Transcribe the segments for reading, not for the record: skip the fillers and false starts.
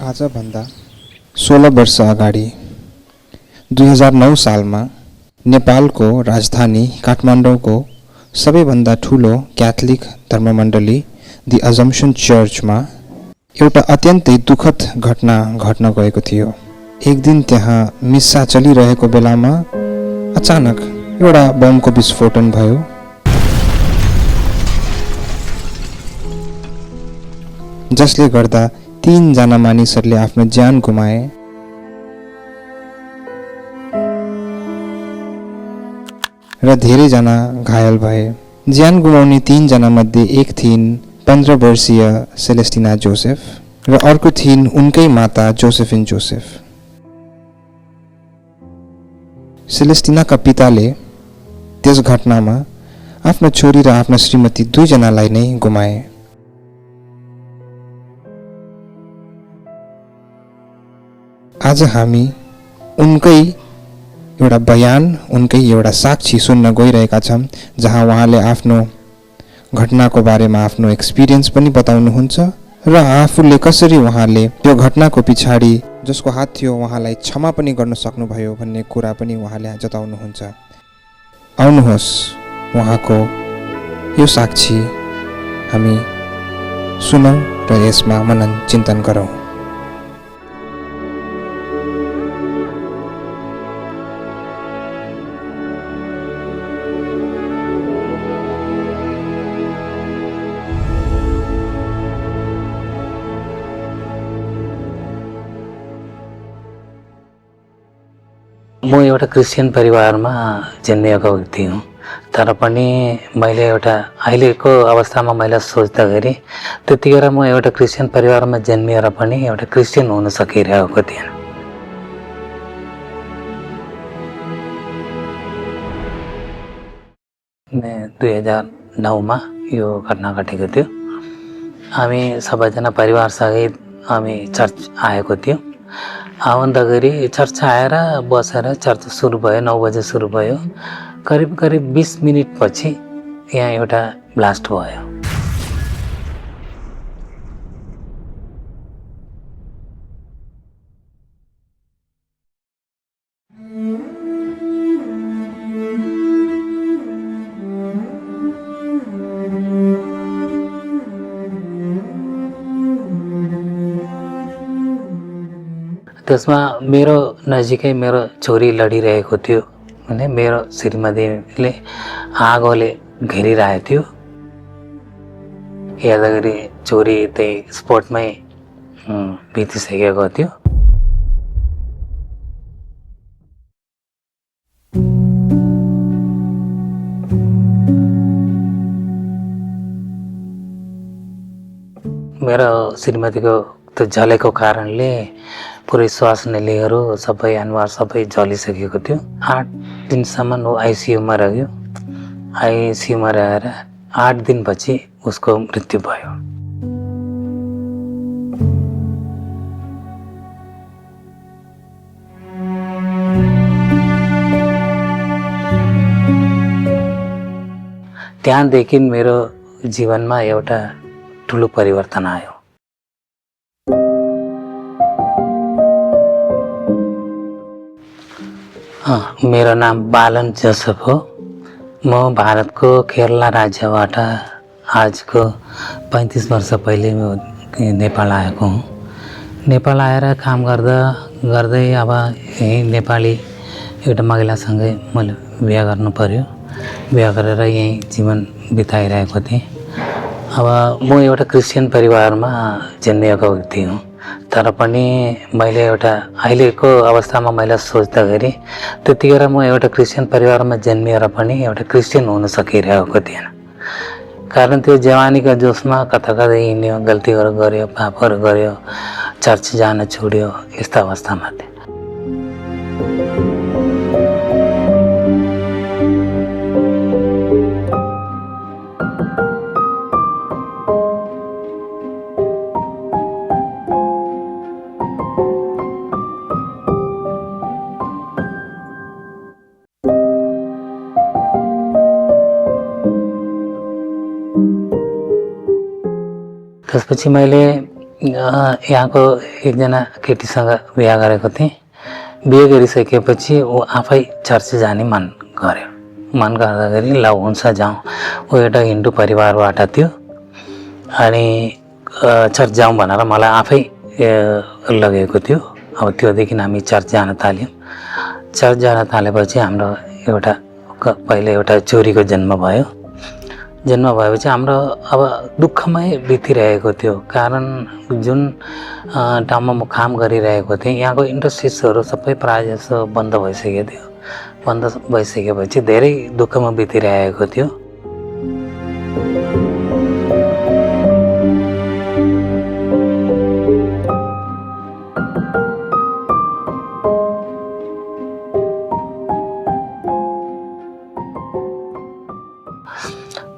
आजभन्दा 16 वर्ष अगाडि 2009 सालमा नेपालको राजधानी काठमाडौँको सबैभन्दा ठुलो क्याथोलिक धर्ममण्डली दि अजम्पसन चर्चमा एउटा अत्यन्तै दुःखद घटना घट्न गएको थियो। एक दिन त्यहाँ मिस्सा चलिरहेको बेलामा अचानक एउटा बमको विस्फोटन भयो। जसले गर्दा 3 जना मानिसहरूले आफ्नो ज्यान गुमाए र धेरै जना घायल भए। ज्यान गुमाउने 3 जना मध्ये एक थिइन् 15 वर्षीय सेलेस्टिना जोसेफ र अर्को थिइन् उनकै माता जोसेफिन जोसेफ। सेलेस्टिनाका पिताले त्यस घटनामा आफ्नो छोरी र आफ्नो श्रीमती 2 जनालाई नै गुमाए। आज हामी उनकै एउटा बयान, उनकै एउटा साक्षी सुन्न गइरहेका छौं, जहाँ उहाँले आफ्नो घटनाको बारेमा आफ्नो एक्सपिरियन्स पनि बताउनुहुन्छ र आफूले कसरी उहाँले त्यो घटनाको पिछाडी जसको हात थियो उहाँलाई क्षमा पनि गर्न सक्नुभयो भन्ने कुरा पनि उहाँले जताउनुहुन्छ। आउनुहोस् उहाँको यो साक्षी हामी सुनौं र यसमा मनन चिन्तन गरौं। म एउटा क्रिस्चियन परिवारमा जन्मिएको व्यक्ति हुँ। तर पनि मैले एउटा अहिलेको अवस्थामा मैले सोच्दाखेरि त्यतिखेर म एउटा क्रिस्चियन परिवारमा जन्मिएर पनि एउटा क्रिस्चियन हुन सकिरहेको थिएन। मैं 2009 मा यो घटना घटेको थियो। हामी सबैजना परिवार सहित हामी चर्च आएको थियौँ। आउँदाखेरि चर्च आएर बसेर चर्च सुरु भयो। 9 बजे सुरु भयो। करिब 20 मिनट पछि यहाँ एउटा ब्लास्ट भयो। त्यसमा मेरो नजिकै मेरो छोरी लडिरहेको थियो भने मेरो श्रीमतीले आगोले घेरिरहेको थियो। हेर्दाखेरि छोरी त्यही स्पटमै बितिसकेको थियो। मेरो श्रीमतीको त्यो जलेको कारणले पुरै श्वास नलीहरू सबै अनुहार सबै जलिसकेको थियो। 8 दिनसम्म ऊ आइसियुमा रह्यो। आइसियुमा रहेर 8 दिनपछि उसको मृत्यु भयो। त्यहाँदेखि मेरो जीवनमा एउटा ठुलो परिवर्तन आयो। मेरो नाम बालन जोसेफ हो। म भारतको केरला राज्यबाट आजको 35 वर्ष पहिले म नेपाल आएको हुँ। नेपाल आएर काम गर्दै अब यही नेपाली एउटा महिलासँगै मैले बिहा गर्नु पर्यो। बिहा गरेर यही जीवन बिताइरहेको थिएँ। अब म एउटा क्रिस्चियन परिवारमा जन्मिएको व्यक्ति हुँ। तर पनि मैले एउटा अहिलेको अवस्थामा मैले सोच्दाखेरि त्यतिखेर म एउटा क्रिस्चियन परिवारमा जन्मिएर पनि एउटा क्रिस्चियन हुन सकिरहेको थिएन। कारण त्यो जवानीका जोसमा कता हिँड्यो, गल्तीहरू गर्यो, पापहरू गर्यो, चर्च जान छोड्यो, यस्तो अवस्थामा थिएँ। त्यसपछि मैले यहाँको एकजना केटीसँग बिहा गरेको थिएँ। बिहे गरिसकेपछि ऊ आफै चर्च जाने मन गर्दाखेरि ल हुन्छ जाउँ। ऊ एउटा हिन्दू परिवारबाट थियो अनि चर्च जाउँ भनेर मलाई आफै लगेको थियो। अब त्योदेखि हामी चर्च जान थाल्यौँ। चर्च जान थालेपछि हाम्रो पहिले एउटा छोरीको जन्म भयो। जन्म भएपछि हाम्रो अब दुःखमै बितिरहेको थियो। कारण जुन ठाउँमा म काम गरिरहेको थिएँ यहाँको इन्डस्ट्रिजहरू सबै प्रायः जसो बन्द भइसकेको थियो। बन्द भइसकेपछि धेरै दुःखमा बितिरहेको थियो।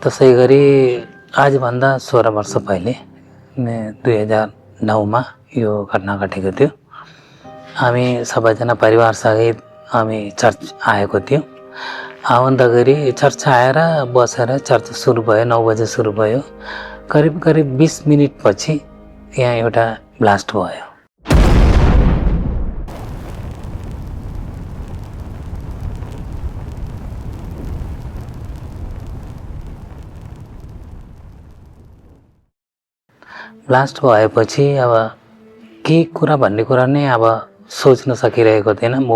त्यसै गरी आजभन्दा 16 वर्ष पहिले 2009मा यो घटना घटेको थियो। हामी सबैजना परिवारसहित हामी चर्च आएको थियौँ। आउँदाखेरि चर्च आएर बसेर चर्च सुरु भयो। 9 बजे सुरु भयो। करिब 20 मिनट पछि यहाँ एउटा ब्लास्ट भयो। ब्लास्ट भएपछि अब के कुरा भन्ने कुरा नै अब सोच्न सकिरहेको थिएन। म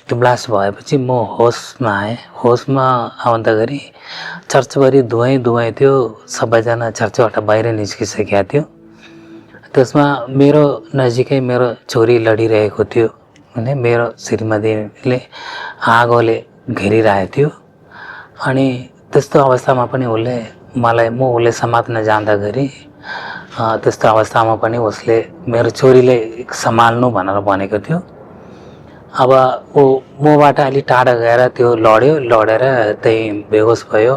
त्यो ब्लास्ट भएपछि म होसमा आएँ। होसमा आउँदाखेरि चर्चभरि धुवै थियो। सबैजना चर्चबाट बाहिर निस्किसकेका थियो। त्यसमा मेरो नजिकै मेरो छोरी लडिरहेको थियो भने मेरो श्रीमतीले आगोले घेरिरहेको थियो। अनि त्यस्तो अवस्थामा पनि उसले समात्न जाँदाखेरि त्यस्तो अवस्थामा पनि उसले मेरो छोरीले सम्हाल्नु भनेर भनेको थियो। अब ऊ मबाट अलि टाढा गएर त्यो लडेर त्यही बेहोस भयो।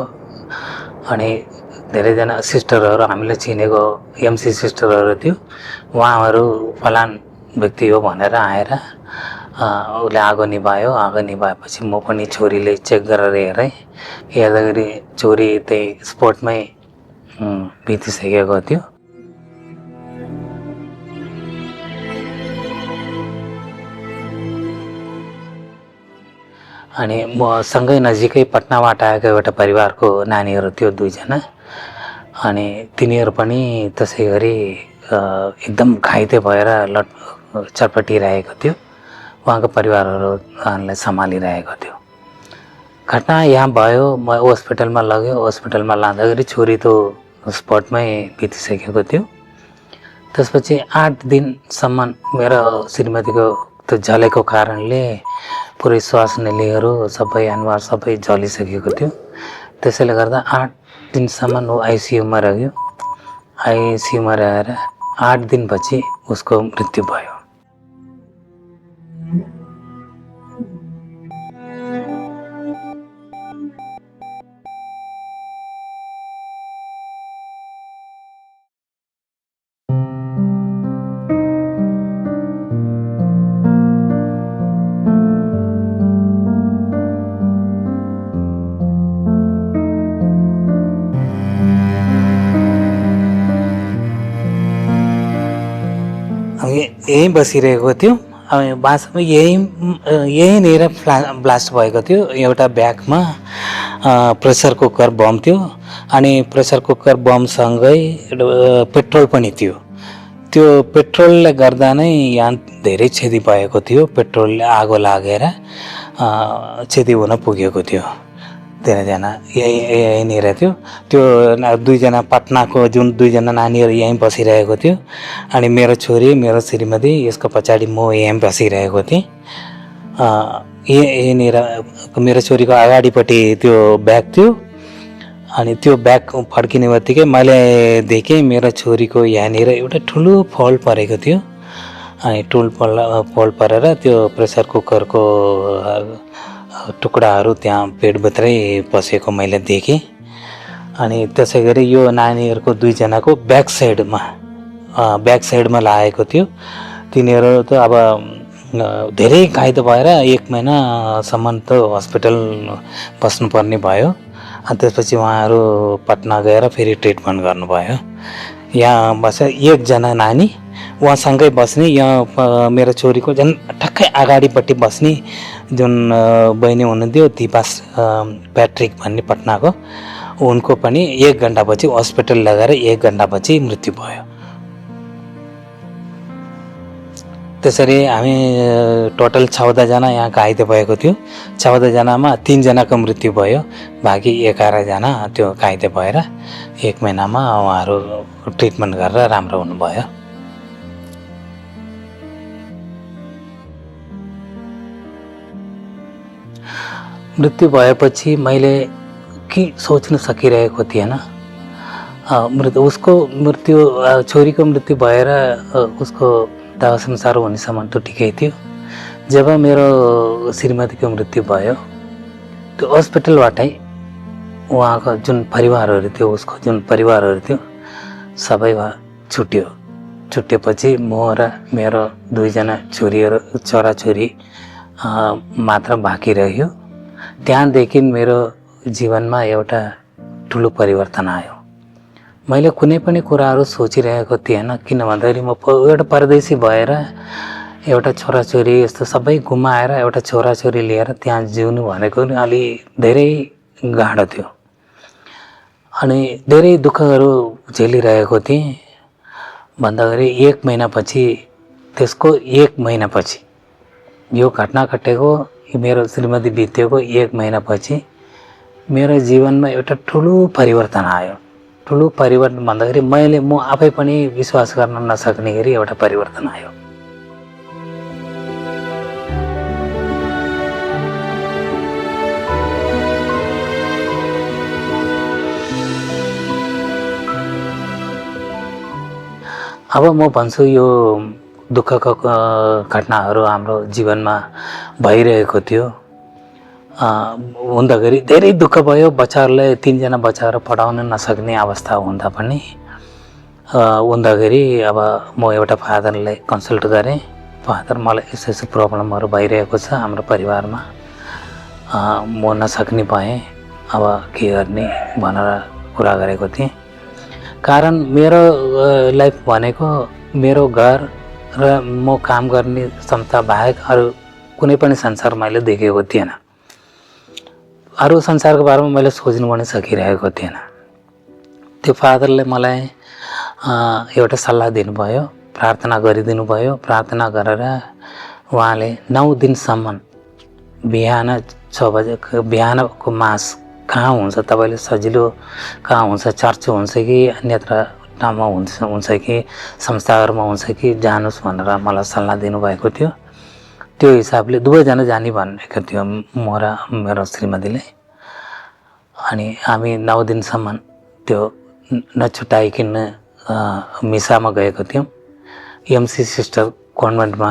अनि धेरैजना सिस्टरहरू हामीले चिनेको एमसी सिस्टरहरू थियो। उहाँहरू फलान व्यक्ति हो भनेर आएर उसले आगो निभायो। आगो निभाएपछि म पनि छोरीले चेक गरेर हेर्दाखेरि छोरी त्यही स्पोटमै बितिसकेको थियो। अनि म सँगै नजिकै पटनाबाट आएको एउटा परिवारको नानीहरू थियो 2 जना। अनि तिनीहरू पनि त्यसै गरी एकदम घाइते भएर चटपटिरहेको थियो। उहाँको परिवारहरूलाई सम्हालिरहेको थियो। घटना यहाँ भयो। म हस्पिटलमा लग्यो। हस्पिटलमा लाँदाखेरि छोरी त स्पटमै बितिसकेको थियो। त्यसपछि 8 दिनसम्म मेरो श्रीमतीको त्यो जलेको कारणले पुरै श्वास नलीहरू सबै अनुहार सबै जलिसकेको थियो। त्यसैले गर्दा 8 दिनसम्म ऊ आइसियुमा रह्यो। आइसियुमा रहेर 8 दिनपछि उसको मृत्यु भयो। यहीँ बसिरहेको थियो। अनि वास्तवमा यहीँनिर ब्लास्ट भएको थियो। एउटा ब्यागमा प्रेसर कुकर बम थियो। अनि प्रेसर कुकर बमसँगै पेट्रोल पनि थियो। त्यो पेट्रोलले गर्दा नै यहाँ धेरै क्षति भएको थियो। पेट्रोलले आगो लागेर क्षति हुन पुगेको थियो। 13 जना यहीँनिर थियो। त्यो 2 जना पटनाको जुन 2 जना नानीहरू यहीँ बसिरहेको थियो। अनि मेरो छोरी मेरो श्रीमती यसको पछाडि म यहीँ बसिरहेको थिएँ। यहीँनिर मेरो छोरीको अगाडिपट्टि त्यो ब्याग थियो। अनि त्यो ब्याग फर्किने बित्तिकै मैले देखेँ मेरो छोरीको यहाँनिर एउटा ठुलो फल परेको थियो। अनि फल परेर त्यो प्रेसर कुकरको टुक्राहरू त्यहाँ पेटभित्रै पसेको मैले देखेँ। अनि त्यसै गरी यो नानीहरूको 2 जनाको ब्याक साइडमा लागेको थियो। तिनीहरू त अब धेरै घाइते भएर 1 महिनासम्म त हस्पिटल बस्नुपर्ने भयो। अनि त्यसपछि उहाँहरू पटना गएर फेरि ट्रिटमेन्ट गर्नुभयो। यहाँ बस्छ एकजना नानी, उहाँसँगै बस्ने, यहाँ मेरो छोरीको झन् ठ्याक्कै अगाडिपट्टि बस्ने जुन बहिनी हुनुहुन्थ्यो दिपा प्याट्रिक भन्ने पटनाको, उनको पनि 1 घन्टापछि हस्पिटल लगेर 1 घन्टापछि मृत्यु भयो। त्यसरी हामी टोटल 14 जना यहाँ घाइते भएको थियो। 14 जनामा 3 जनाको मृत्यु भयो, बाँकी 11 जना त्यो घाइते भएर 1 महिनामा उहाँहरू ट्रिटमेन्ट गरेर राम्रो हुनुभयो। मृत्यु भएपछि मैले के सोच्न सकिरहेको थिएन। उसको मृत्यु, छोरीको मृत्यु भएर उसको दाह संस्कार हुनेसम्म त ठिकै थियो। जब मेरो श्रीमतीको मृत्यु भयो, त्यो हस्पिटलबाटै उहाँको जुन परिवारहरू थियो, उसको जुन परिवारहरू थियो, सबै छुट्यो। छुट्टेपछि म र मेरो 2 जना छोराछोरी मात्र बाँकी रह्यो। त्यहाँदेखि मेरो जीवनमा एउटा ठुलो परिवर्तन आयो। मैले कुनै पनि कुराहरू सोचिरहेको थिएन, किन भन्दाखेरि म एउटा परदेशी भएर एउटा छोराछोरी यस्तो सबै गुमाएर एउटा छोराछोरी लिएर त्यहाँ जिउनु भनेको नि अलि धेरै गाह्रो थियो। अनि धेरै दुःखहरू झेलिरहेको थिएँ। भन्दाखेरि 1 महिनापछि, त्यसको 1 महिनापछि यो घटना घटेको, मेरो श्रीमती बितेको 1 महिनापछि मेरो जीवनमा एउटा ठुलो परिवर्तन आयो। ठुलो परिवर्तन भन्दाखेरि म आफै पनि विश्वास गर्न नसक्ने गरी एउटा परिवर्तन आयो। अब म भन्छु यो दुःखको घटनाहरू हाम्रो जीवनमा भइरहेको थियो। हुँदाखेरि धेरै दुःख भयो। बच्चाहरूलाई 3 जना बच्चाहरू पढाउन नसक्ने अवस्था हुँदा पनि हुँदाखेरि अब म एउटा फादरलाई कन्सल्ट गरेँ। फादर, मलाई यस्तो प्रब्लमहरू भइरहेको छ हाम्रो परिवारमा, म नसक्ने भएँ, अब के गर्ने भनेर कुरा गरेको थिएँ। कारण मेरो लाइफ भनेको मेरो घर र म काम गर्ने क्षमता बाहेक अरू कुनै पनि संसार मैले देखेको थिएन। अरू संसारको बारेमा मैले सोच्नु पनि सकिरहेको थिएन। त्यो फादरले मलाई एउटा सल्लाह दिनुभयो, प्रार्थना गरिदिनु भयो। प्रार्थना गरेर उहाँले 9 दिनसम्म बिहान 6 बजे बिहानको मास कहाँ हुन्छ, तपाईँले सजिलो कहाँ हुन्छ, चर्च हुन्छ कि अन्यत्र ठाउँमा हुन्छ कि संस्थाहरूमा हुन्छ कि जानुहोस् भनेर मलाई सल्लाह दिनुभएको थियो। त्यो हिसाबले 2 जना जाने भनेको थियो, म र मेरो श्रीमतीले। अनि हामी 9 दिनसम्म त्यो नछुटाइकन मिसामा गएको थियौँ। एमसी सिस्टर कन्भेन्टमा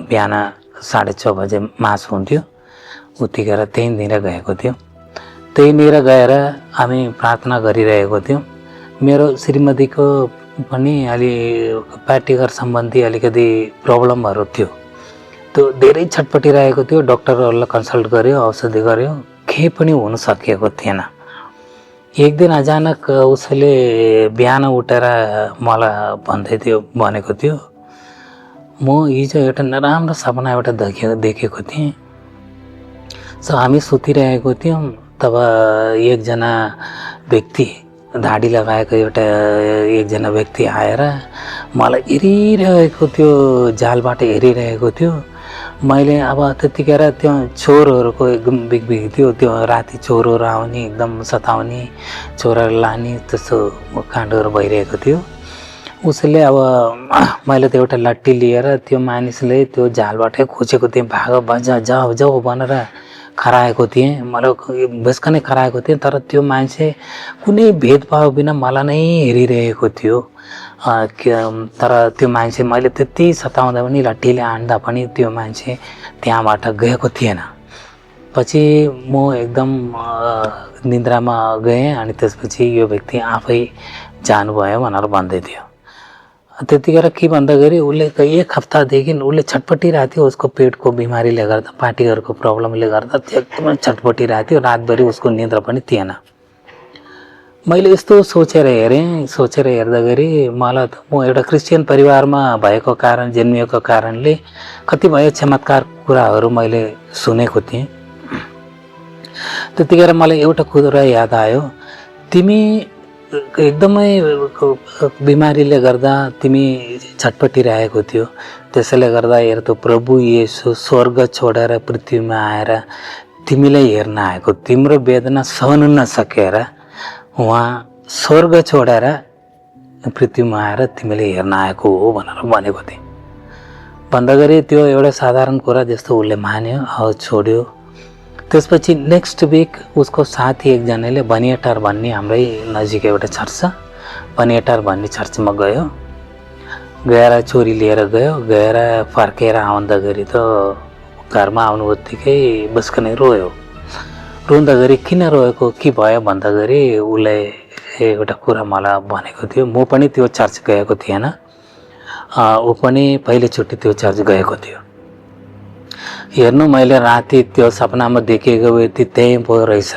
बिहान 6:30 बजे मास हुन्थ्यो, उतिखेर त्यहीँनिर गएको थियौँ। त्यहीँनिर गएर हामी प्रार्थना गरिरहेको थियौँ। मेरो श्रीमतीको पनि अलि प्याटिगर सम्बन्धी अलिकति प्रब्लमहरू थियो। त्यो धेरै छटपटिरहेको थियो। डक्टरहरूलाई कन्सल्ट गर्यो, औषधि गर्यो, केही पनि हुन सकेको थिएन। एक दिन अचानक उसले बिहान उठेर मलाई भनेको थियो, म हिजो एउटा नराम्रो सपना एउटा देखेको थिएँ। हामी सुतिरहेको थियौँ, तब एकजना व्यक्ति, धाडी लगाएको एकजना व्यक्ति आएर मलाई हेरिरहेको थियो, जालबाट हेरिरहेको थियो। मैले अब त्यतिखेर त्यो चोरहरूको एकदम बिगबिग थियो। त्यो राति चोरहरू आउने, एकदम सताउने, चोरहरू लाने, त्यस्तो काण्डहरू भइरहेको थियो। उसले अब मैले त एउटा लट्ठी लिएर त्यो मानिसले त्यो जालबाटै खोजेको थिएँ, भाग जाऊ जाऊ भनेर खराएको थिएँ। मलाई बेसकनै खराएको थिएँ, तर त्यो मान्छे कुनै भेदभाव बिना मलाई नै हेरिरहेको थियो। तर त्यो मान्छे मैले त्यति सताउँदा पनि, लट्ठीले हान्दा पनि त्यो मान्छे त्यहाँबाट गएको थिएन। पछि म एकदम निन्द्रामा गएँ। अनि त्यसपछि यो व्यक्ति आफै जानुभयो भनेर भन्दै थियो। त्यतिखेर के भन्दाखेरि उसले 1 हप्तादेखि उसले छटपटिरहेको थियो। उसको पेटको बिमारीले गर्दा, पार्टीहरूको प्रब्लमले गर्दा त्यो एकदमै छटपटिरहेको थियो। रातभरि उसको निद्रा पनि थिएन। मैले यस्तो सोचेर हेर्दाखेरि मलाई त म एउटा क्रिस्चियन परिवारमा भएको कारण जन्मिएको कारणले कतिपय चमत्कार कुराहरू मैले सुनेको थिएँ। त्यतिखेर मलाई एउटा कुरा याद आयो, तिमी एकदमै बिमारीले गर्दा तिमी छटपटिरहेको थियो, त्यसैले गर्दा हेर त प्रभु येशू स्वर्ग छोडेर पृथ्वीमा आएर तिमीलाई हेर्न आएको, तिम्रो वेदना सहन नसकेर उहाँ स्वर्ग छोडेर पृथ्वीमा आएर तिमीले हेर्न आएको हो भनेर भनेको थिएँ। भन्दाखेरि त्यो एउटा साधारण कुरा जस्तो उसले मान्यो, छोड्यो। त्यसपछि नेक्स्ट विक उसको साथी एकजनाले बनियाटार भन्ने हाम्रै नजिक एउटा चर्च छ, बनियाटार भन्ने चर्चमा गएर छोरी लिएर गएर फर्केर आउँदाखेरि त घरमा आउनु बित्तिकै बस्कनै रोयो। रुँदाखेरि किन रोएको के भयो भन्दाखेरि उसले एउटा कुरा मलाई भनेको थियो। म पनि त्यो चर्च गएको थिएन, ऊ पनि पहिलोचोटि त्यो चर्च गएको थियो। हेर्नु, मैले राति त्यो सपनामा देखेको व्यक्ति त्यही पो रहेछ,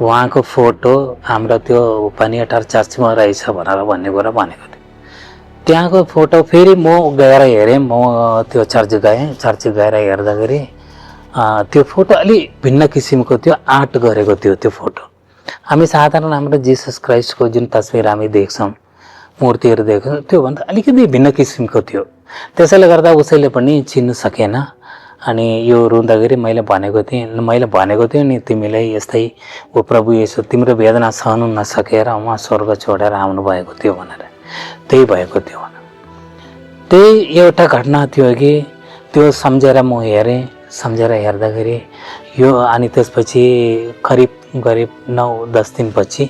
उहाँको फोटो हाम्रो त्यो बनियाटार चर्चमा रहेछ भनेर भन्ने कुरा भनेको थियो। त्यहाँको फोटो फेरि म गएर हेरेँ, म त्यो चर्च गएर हेर्दाखेरि त्यो फोटो अलि भिन्न किसिमको थियो, आर्ट गरेको थियो त्यो फोटो। हामी साधारण हाम्रो जिसस क्राइस्टको जुन तस्बिर हामी देख्छौँ, मूर्तिहरू देख्छौँ, त्योभन्दा अलिकति भिन्न किसिमको थियो। त्यसैले गर्दा उसैले पनि चिन्नु सकेन। अनि यो रुँदाखेरि मैले भनेको थिएँ नि तिमीलाई यस्तै ओ प्रभु येशू तिम्रो वेदना सहन नसकेर उहाँ स्वर्ग छोडेर आउनुभएको थियो भनेर, त्यही भएको थियो भनेर। त्यही एउटा घटना थियो कि त्यो सम्झेर म सम्झेर हेर्दाखेरि यो, अनि त्यसपछि करिब 9-10 दिनपछि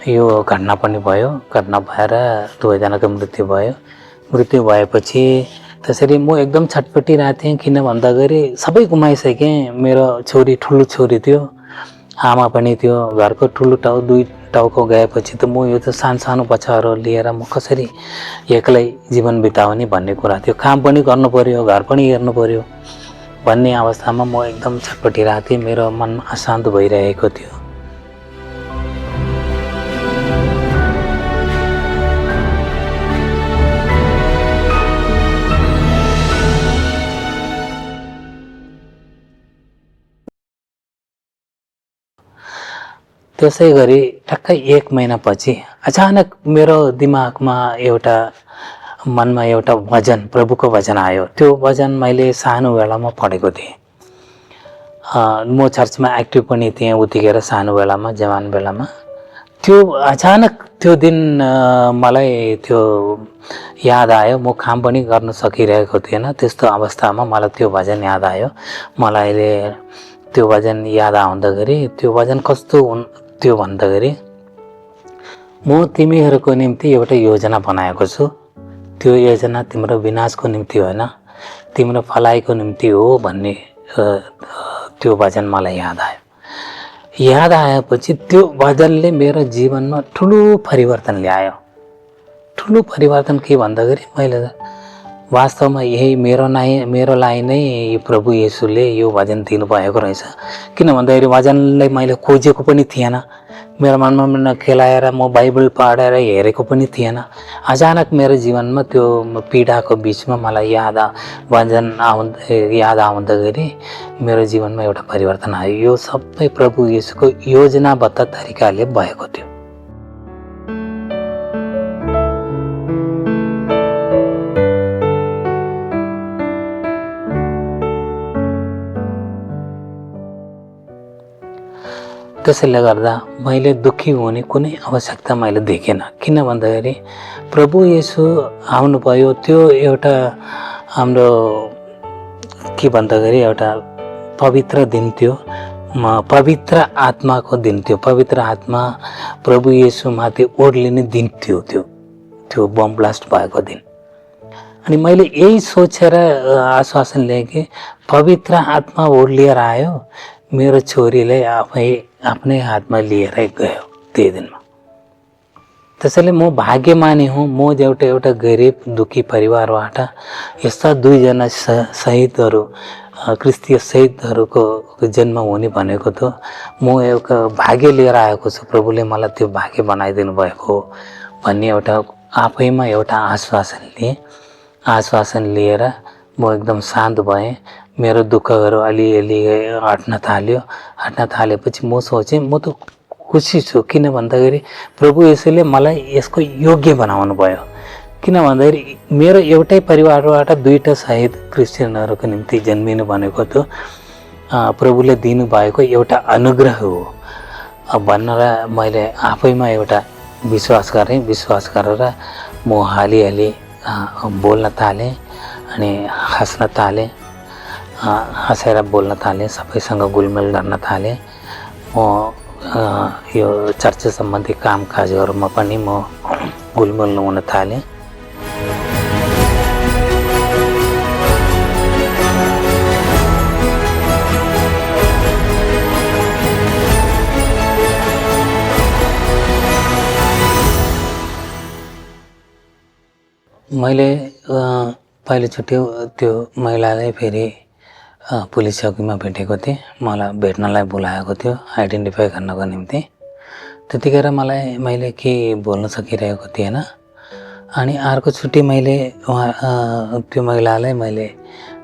यो घटना पनि भयो। घटना भएर 2 जनाको मृत्यु भएपछि त्यसरी म एकदम छटपटिरहेको थिएँ। किन भन्दाखेरि सबै गुमाइसकेँ। मेरो छोरी ठुलो छोरी थियो, आमा पनि थियो, घरको ठुलो टाउ 2 टाउको गएपछि त म यो त सानो बच्चाहरू लिएर म कसरी एक्लै जीवन बिताउने भन्ने कुरा थियो। काम पनि गर्नु पर्यो, घर पनि हेर्नु पर्यो भन्ने अवस्थामा म एकदम छटपटिरहेको थिएँ। मेरो मन अशान्त भइरहेको थियो। त्यसै गरी ठ्याक्कै 1 महिनापछि अचानक मेरो दिमागमा मनमा एउटा भजन, प्रभुको भजन आयो। त्यो भजन मैले सानो बेलामा पढेको थिएँ। म चर्चमा एक्टिभ पनि थिएँ उतिखेर, सानो बेलामा, जवान बेलामा। त्यो अचानक त्यो दिन मलाई त्यो याद आयो। म काम पनि गर्न सकिरहेको थिएन, त्यस्तो अवस्थामा मलाई त्यो भजन याद आयो। मलाई अहिले त्यो भजन याद आउँदाखेरि त्यो भजन कस्तो थियो भन्दाखेरि, म तिमीहरूको निम्ति एउटा योजना बनाएको छु, त्यो योजना तिम्रो विनाशको निम्ति होइन, तिम्रो भलाइको निम्ति हो भन्ने त्यो भजन मलाई याद आएपछि त्यो भजनले मेरो जीवनमा ठुलो परिवर्तन ल्यायो। ठुलो परिवर्तन के भन्दाखेरि, मैले वास्तवमा यही मेरो लागि नै प्रभु येशूले यो भजन दिनुभएको रहेछ। किन भन्दाखेरि भजनलाई मैले खोजेको पनि थिएन, मेरो मनमा खेलाएर म बाइबल पढेर हेरेको पनि थिएन। अचानक मेरो जीवनमा त्यो पीडाको बिचमा मलाई भजन याद आउँदाखेरि मेरो जीवनमा एउटा परिवर्तन आयो। यो सबै प्रभु येशूको योजनाबद्ध तरिकाले भएको थियो। त्यसैले गर्दा मैले दुःखी हुने कुनै आवश्यकता मैले देखेन। किन भन्दाखेरि प्रभु येशू आउनुभयो। त्यो एउटा हाम्रो के भन्दाखेरि एउटा पवित्र दिन थियो, पवित्र आत्माको दिन थियो। पवित्र आत्मा प्रभु येशूमाथि ओर्लिने दिन थियो त्यो बम ब्लास्ट भएको दिन। अनि मैले यही सोचेर आश्वासन लिएँ कि पवित्र आत्मा ओर्लिएर आयो, मेरो छोरीलाई आफ्नै हातमा लिएर गयो त्यही दिनमा। त्यसैले म भाग्यमानी हुँ। म एउटा गरिब दुःखी परिवारबाट यस्ता 2 जना शहीदहरू क्रिस्तीय शहीदहरूको जन्म हुने भनेको त म एउटा भाग्य लिएर आएको छु, प्रभुले मलाई त्यो भाग्य बनाइदिनु भएको हो भन्ने एउटा आफैमा एउटा आश्वासन लिएर म एकदम शान्त भएँ। मेरो दुःखहरू अलिअलि हट्न थालेपछि म सोचेँ म त खुसी छु, किन भन्दाखेरि प्रभु यसैले मलाई यसको योग्य बनाउनु भयो। किन भन्दाखेरि मेरो एउटै परिवारबाट दुईवटा शहीद क्रिस्चियनहरूको निम्ति जन्मिनु भनेको त प्रभुले दिनुभएको एउटा अनुग्रह हो भनेर मैले आफैमा एउटा विश्वास गरेर म हालिहाली बोल्न थालेँ अनि हाँस्न थालेँ, हाँसेर बोल्न थालेँ, सबैसँग गुलमेल गर्न थालेँ। म यो चर्च सम्बन्धी कामकाजहरूमा पनि म गुलमेल हुन थालेँ। मैले पहिलोचोटि त्यो महिलालाई फेरि पुलिस चौकीमा भेटेको थिएँ। मलाई भेट्नलाई बोलाएको थियो आइडेन्टिफाई गर्नको निम्ति। त्यतिखेर मैले के बोल्न सकिरहेको थिएन। अनि अर्कोचोटि मैले त्यो महिलालाई मैले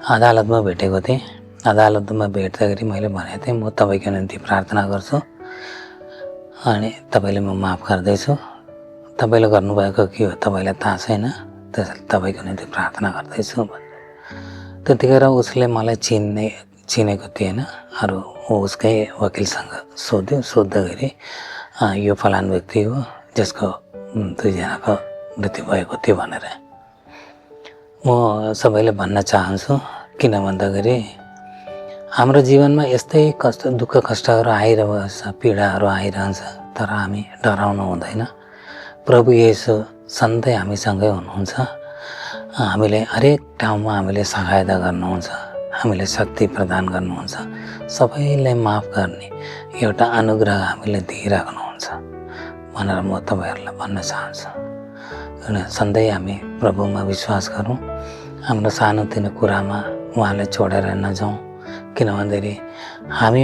अदालतमा भेटेको थिएँ। अदालतमा भेट्दाखेरि मैले भनेको थिएँ म तपाईँको निम्ति प्रार्थना गर्छु अनि तपाईँले म माफ गर्दैछु, तपाईँले गर्नुभएको के हो तपाईँलाई थाहा छैन, त्यसैले तपाईँको निम्ति प्रार्थना गर्दैछु। त्यतिखेर उसले मलाई चिनेको थिएन। अरू उसकै वकिलसँग सोद्धाखेरि यो फलान व्यक्ति हो जसको 2 जनाको मृत्यु भएको थियो भनेर म सबैले भन्न चाहन्छु। किन भन्दाखेरि हाम्रो जीवनमा यस्तै दुःख कष्टहरू आइरहन्छ, पीडाहरू आइरहन्छ, तर हामी डराउनु हुँदैन। प्रभु येशू सधैँ हामीसँगै हुनुहुन्छ। हामीले हरेक ठाउँमा हामीले सहायता गर्नुहुन्छ, हामीले शक्ति प्रदान गर्नुहुन्छ, सबैलाई माफ गर्ने एउटा अनुग्रह हामीले दिइराख्नुहुन्छ भनेर म तपाईँहरूलाई भन्न चाहन्छु। किन सधैँ हामी प्रभुमा विश्वास गरौँ, हाम्रो सानोतिनो कुरामा उहाँलाई छोडेर नजाउँ। किन भन्दाखेरि हामी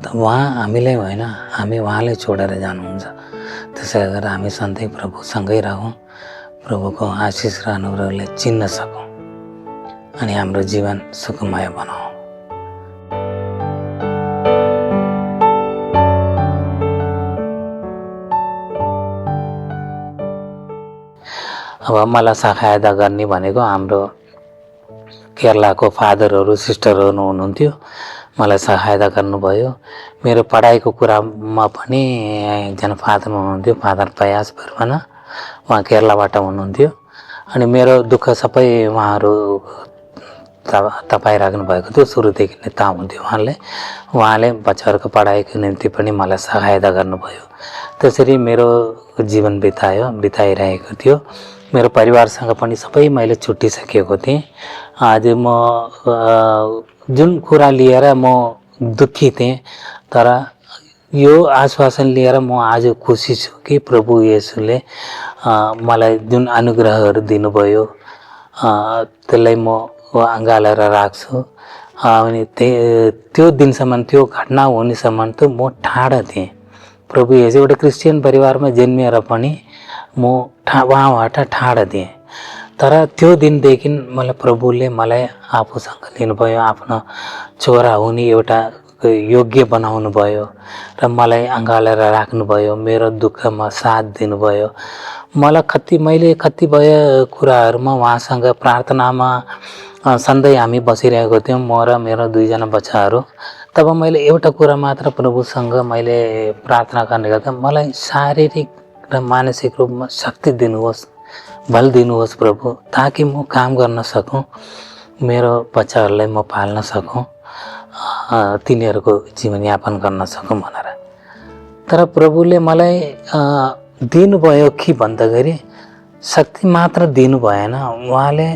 उहाँ हामीलाई होइन, हामी उहाँलाई छोडेर जानुहुन्छ। त्यसै गरेर हामी सधैँ प्रभुसँगै रहौँ, प्रभुको आशिष र अनुग्रहलाई चिन्न सकौँ अनि हाम्रो जीवन सुखमय बनाऊ। अब मलाई सहायता गर्ने भनेको हाम्रो केरलाको फादरहरू सिस्टरहरू हुनुहुन्थ्यो, मलाई सहायता गर्नुभयो। मेरो पढाइको कुरामा पनि एकजना फादर हुनुहुन्थ्यो, फादर प्रयास बर्मन, उहाँ केरलाबाट हुनुहुन्थ्यो। अनि मेरो दुःख सबै उहाँहरू तपाईराख्नु भएको थियो, सुरुदेखि नै थाहा हुन्थ्यो उहाँले बच्चाहरूको पढाइको निम्ति पनि मलाई सहायता गर्नुभयो। त्यसरी मेरो जीवन बिताइरहेको थियो। मेरो परिवारसँग पनि सबै मैले छुट्टिसकेको थिएँ। आज म जुन कुरा लिएर म दुःखी थिएँ, तर यो आश्वासन लिएर म आज खुसी छु कि प्रभु येशूले मलाई जुन अनुग्रहहरू दिनुभयो त्यसलाई म अँगालेर राख्छु। अनि त्यो दिनसम्म, त्यो घटना हुनेसम्म त म ठाडो थिएँ। प्रभु येशू एउटा क्रिस्चियन परिवारमा जन्मिएर पनि म उहाँबाट ठाडो थिएँ। तर त्यो दिनदेखि प्रभुले मलाई आफूसँग लिनुभयो, आफ्नो छोरा हुने एउटा योग्य बनाउनु भयो र मलाई अँगालेर राख्नुभयो, मेरो दुःखमा साथ दिनुभयो। मैले कतिपय कुराहरूमा उहाँसँग प्रार्थनामा सधैँ हामी बसिरहेको थियौँ, म र मेरो 2 जना बच्चाहरू। तब मैले एउटा कुरा मात्र प्रभुसँग मैले प्रार्थना गर्ने गर्थेँ, मलाई शारीरिक र मानसिक रूपमा शक्ति दिनुहोस्, बल दिनुहोस् प्रभु, ताकि म काम गर्न सकौँ, मेरो बच्चाहरूलाई म पाल्न सकौँ, तिनीहरूको जीवनयापन गर्न सकौँ भनेर। तर प्रभुले मलाई दिनुभयो कि भन्दाखेरि शक्ति मात्र दिनु भएन, उहाँले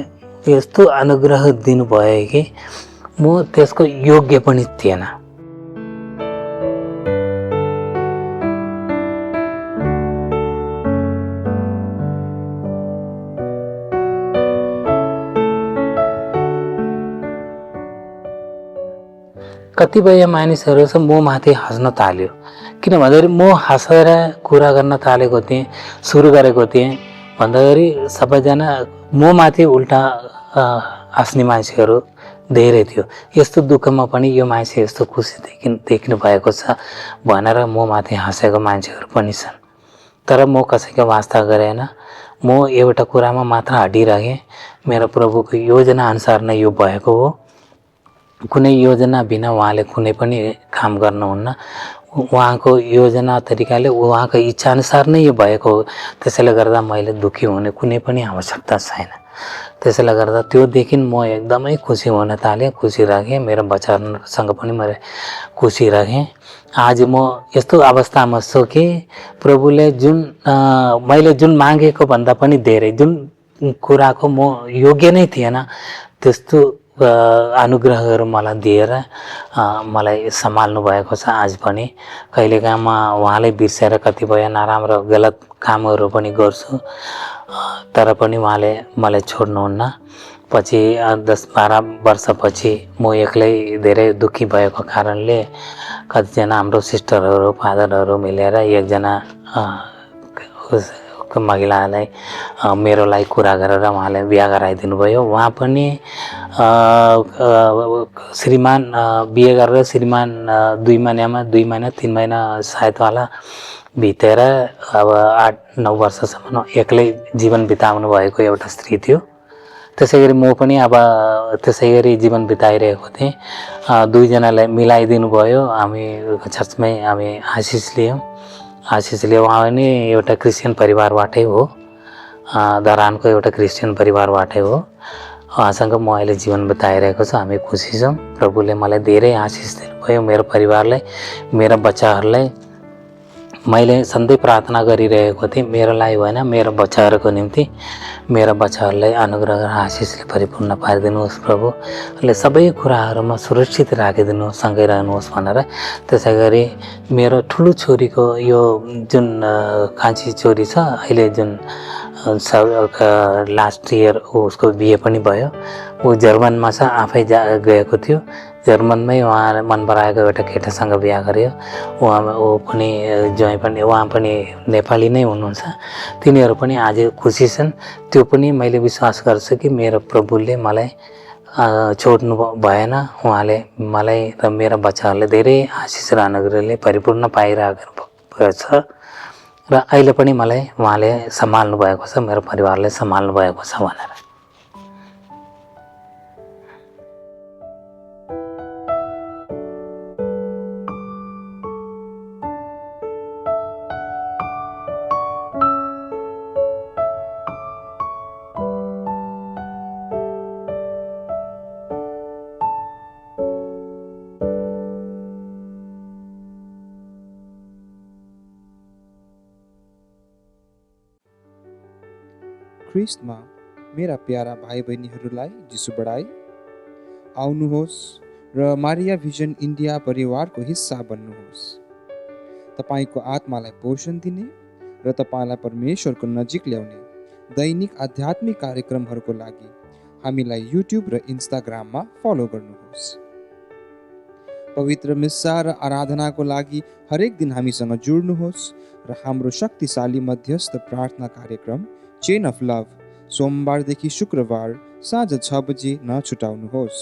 यस्तो अनुग्रह दिनुभयो कि म त्यसको योग्य पनि थिएन। कतिपय मानिसहरू चाहिँ म माथि हाँस्न थाल्यो। किन भन्दाखेरि म हाँसेर कुरा गर्न थालेको थिएँ, सुरु गरेको थिएँ भन्दाखेरि सबैजना म माथि उल्टा हाँस्ने मान्छेहरू धेरै थियो। यस्तो दुःखमा पनि यो मान्छे यस्तो खुसी देख्नु भएको छ भनेर म माथि हाँसेको मान्छेहरू पनि छन्। तर म कसैको वास्ता गरेन। म एउटा कुरामा मात्र अडिरहेँ, मेरो प्रभुको योजना अनुसार नै यो भएको हो। कुनै योजना बिना उहाँले कुनै पनि काम गर्नुहुन्न। उहाँको योजना तरिकाले उहाँको इच्छा अनुसार नै यो भएको हो। त्यसैले गर्दा मैले दुःखी हुने कुनै पनि आवश्यकता छैन। त्यसैले गर्दा त्योदेखि म एकदमै खुसी हुन थालेँ, खुसी रहेँ। मेरो बच्चाहरूसँग पनि मैले खुसी रहेँ। आज म यस्तो अवस्थामा छु कि प्रभुले मैले जुन मागेको भन्दा पनि धेरै, जुन कुराको म योग्य नै थिएन त्यस्तो अनुग्रहहरू मलाई दिएर मलाई सम्हाल्नु भएको छ। आज पनि कहिलेकाहीँ उहाँले बिर्सेर कतिपय नराम्रो गलत कामहरू पनि गर्छु, तर पनि उहाँले मलाई छोड्नुहुन्न। पछि 10-12 वर्षपछि म एक्लै धेरै दुःखी भएको कारणले कतिजना हाम्रो सिस्टरहरू फादरहरू मिलेर एकजना महिलालाई मेरो लागि कुरा गरेर उहाँले बिहा गराइदिनु भयो। उहाँ पनि श्रीमान बिहे गरेर श्रीमान 2 महिना 3 महिना सायद होला बितेर अब 8-9 वर्षसम्म एक्लै जीवन बिताउनु भएको एउटा स्त्री थियो। त्यसै गरी म पनि अब त्यसै गरी जीवन बिताइरहेको थिएँ। दुईजनालाई मिलाइदिनु भयो। हामी चर्चमै हामी आशिष लियौँ। उहाँ पनि एउटा क्रिस्चियन परिवारबाटै हो, धरानको एउटा क्रिस्चियन परिवारबाटै हो। उहाँसँग म अहिले जीवन बिताइरहेको छु। हामी खुसी छौँ। प्रभुले मलाई धेरै आशिष दिनुभयो, मेरो परिवारलाई, मेरा बच्चाहरूलाई। मैले सधैँ प्रार्थना गरिरहेको थिएँ, मेरो लागि होइन, मेरो बच्चाहरूको निम्ति। मेरा बच्चाहरूलाई अनुग्रह र आशिषले परिपूर्ण पारिदिनुहोस् प्रभुले, सबै कुराहरूमा सुरक्षित राखिदिनुहोस्, सँगै रहनुहोस् भनेर। त्यसै गरी मेरो ठुलो छोरीको यो जुन कान्छी छोरी छ अहिले जुन लास्ट इयर उसको बिहे पनि भयो। ऊ जर्मनमा छ, आफै गएको थियो। जर्मनमै उहाँ मन पराएको एउटा केटासँग बिहा गर्यो। ऊ पनि ज्वाइँ पनि, उहाँ पनि नेपाली नै हुनुहुन्छ। तिनीहरू पनि आज खुसी छन्। त्यो पनि मैले विश्वास गर्छु कि मेरो प्रभुले मलाई छोड्नु भएन। उहाँले मलाई र मेरा बच्चाहरूले धेरै आशिष र अनुग्रहले परिपूर्ण पाइरहेको छ र अहिले पनि मलाई उहाँले सम्हाल्नु भएको छ, मेरो परिवारले सम्हाल्नु भएको छ भनेर। ख्रिस्टमा मेरा प्यारा भाइ बहिनीहरूलाई जिसु बढाई। आउनुहोस् र मारिया भिजन इन्डिया परिवारको हिस्सा बन्नुहोस्। तपाईँको आत्मालाई पोषण दिने र तपाईँलाई परमेश्वरको नजिक ल्याउने दैनिक आध्यात्मिक कार्यक्रमहरूको लागि हामीलाई युट्युब र इन्स्टाग्राममा फलो गर्नुहोस्। पवित्र मिस्सा र आराधनाको लागि हरेक दिन हामीसँग जुड्नुहोस् र हाम्रो शक्तिशाली मध्यस्थ प्रार्थना कार्यक्रम चेन अफ लभ सोमबारदेखि शुक्रबार साँझ 6 बजे नछुटाउनुहोस्।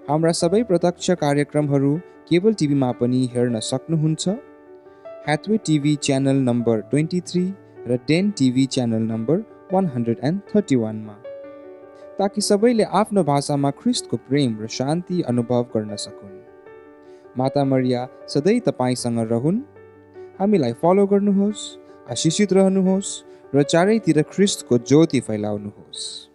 हाम्रा सबै प्रत्यक्ष कार्यक्रमहरू केबल टिभीमा पनि हेर्न सक्नुहुन्छ। ह्याथवे टिभी च्यानल नम्बर 23 र डेन टिभी च्यानल नम्बर 131 मा, ताकि सबैले आफ्नो भाषामा ख्रिस्टको प्रेम र शान्ति अनुभव गर्न सकुन्। माता मरिया सधैँ तपाईँसँग रहून्। हामीलाई फलो गर्नुहोस्, आशिषित रहनुहोस् र चारैतिर ख्रिस्टको ज्योति फैलाउनुहोस्।